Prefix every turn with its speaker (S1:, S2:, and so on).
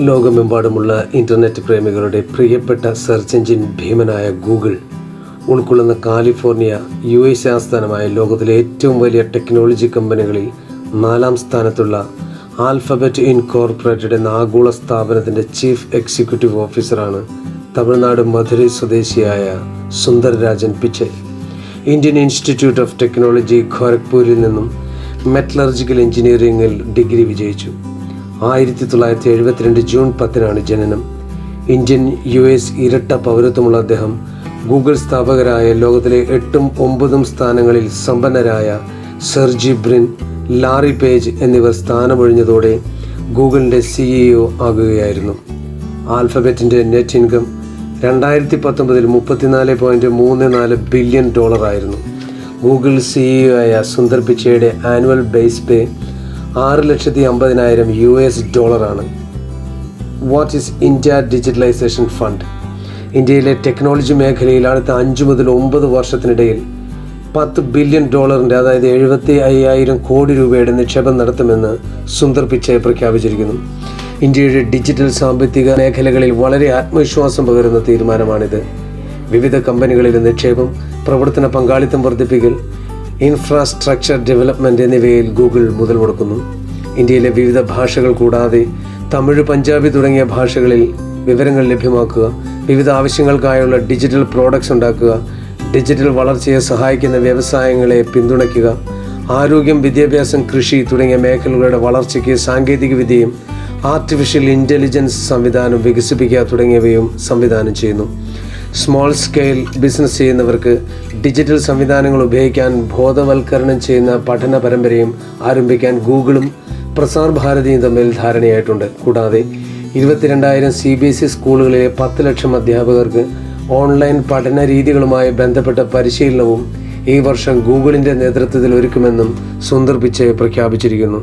S1: ലോകമെമ്പാടുമുള്ള ഇൻ്റർനെറ്റ് പ്രേമികളുടെ പ്രിയപ്പെട്ട search engine ഭീമനായ Google ഉൾക്കൊള്ളുന്ന കാലിഫോർണിയ US ആസ്ഥാനമായ ലോകത്തിലെ ഏറ്റവും വലിയ ടെക്നോളജി കമ്പനികളിൽ 4ാം സ്ഥാനത്തുള്ള ആൽഫബറ്റ് ഇൻകോർപ്പറേറ്റഡ് എന്ന ആഗോള സ്ഥാപനത്തിൻ്റെ ചീഫ് എക്സിക്യൂട്ടീവ് ഓഫീസറാണ് തമിഴ്നാട് മധുരൈ സ്വദേശിയായ Sundar Pichai. Indian Institute of Technology ഖോരഗ്പൂരിൽ നിന്നും മെറ്റലർജിക്കൽ എഞ്ചിനീയറിംഗിൽ ഡിഗ്രി വിജയിച്ചു. 1972 ജൂൺ 10 ജനനം. ഇന്ത്യൻ US ഇരട്ട പൗരത്വമുള്ള അദ്ദേഹം ഗൂഗിൾ സ്ഥാപകരായ ലോകത്തിലെ 8ഉം 9ഉം സ്ഥാനങ്ങളിൽ സമ്പന്നരായ സെർജി ബ്രിൻ, ലാറി പേജ് എന്നിവർ സ്ഥാനമൊഴിഞ്ഞതോടെ ഗൂഗിളിൻ്റെ CEO ആകുകയായിരുന്നു. ആൽഫബറ്റിൻ്റെ നെറ്റ് ഇൻകം 2019 $34.34 ബില്യൺ ആയിരുന്നു. ഗൂഗിൾ CEO ആയ സുന്ദർ പിച്ചൈയുടെ ആനുവൽ ബേസ് പേ $6,50,000 ആണ്. What is India digitalisation fund? ഇന്ത്യയിലെ ടെക്നോളജി മേഖലയിൽ അടുത്ത 5 മുതൽ 9 വർഷത്തിനിടയിൽ $10 ബില്യൺ, അതായത് 75,000 കോടി രൂപയുടെ നിക്ഷേപം നടത്തുമെന്ന് സുന്ദർ പിച്ചൈ പ്രഖ്യാപിച്ചിരിക്കുന്നു. ഇന്ത്യയുടെ ഡിജിറ്റൽ സാമ്പത്തിക മേഖലകളിൽ വളരെ ആത്മവിശ്വാസം പകരുന്ന തീരുമാനമാണിത്. വിവിധ കമ്പനികളിലെ നിക്ഷേപം, പ്രവർത്തന പങ്കാളിത്തം വർദ്ധിപ്പിക്കൽ, ഇൻഫ്രാസ്ട്രക്ചർ ഡെവലപ്മെൻറ്റ് എന്നിവയിൽ ഗൂഗിൾ മുതൽ മുടക്കുന്നു. ഇന്ത്യയിലെ വിവിധ ഭാഷകൾ കൂടാതെ തമിഴ്, പഞ്ചാബി തുടങ്ങിയ ഭാഷകളിൽ വിവരങ്ങൾ ലഭ്യമാക്കുക, വിവിധ ആവശ്യങ്ങൾക്കായുള്ള ഡിജിറ്റൽ പ്രോഡക്ട്സ് ഉണ്ടാക്കുക, ഡിജിറ്റൽ വളർച്ചയെ സഹായിക്കുന്ന വ്യവസായങ്ങളെ പിന്തുണയ്ക്കുക, ആരോഗ്യം, വിദ്യാഭ്യാസം, കൃഷി തുടങ്ങിയ മേഖലകളുടെ വളർച്ചയ്ക്ക് സാങ്കേതികവിദ്യയും ആർട്ടിഫിഷ്യൽ ഇൻ്റലിജൻസ് സംവിധാനം വികസിപ്പിക്കുക തുടങ്ങിയവയും സംവിധാനം ചെയ്യുന്നു. സ്മോൾ സ്കെയിൽ ബിസിനസ് ചെയ്യുന്നവർക്ക് ഡിജിറ്റൽ സംവിധാനങ്ങൾ ഉപയോഗിക്കാൻ ബോധവൽക്കരണം ചെയ്യുന്ന പഠന പരമ്പരയും ആരംഭിക്കാൻ ഗൂഗിളും പ്രസാർ ഭാരതിയും തമ്മിൽ ധാരണയായിട്ടുണ്ട്. കൂടാതെ 22,000 CBSE സ്കൂളുകളിലെ 10 ലക്ഷം അധ്യാപകർക്ക് ഓൺലൈൻ പഠന രീതികളുമായി ബന്ധപ്പെട്ട പരിശീലനവും ഈ വർഷം ഗൂഗിളിൻ്റെ നേതൃത്വത്തിൽ ഒരുക്കുമെന്നും സുന്ദർ പിച്ചൈ പ്രഖ്യാപിച്ചിരിക്കുന്നു.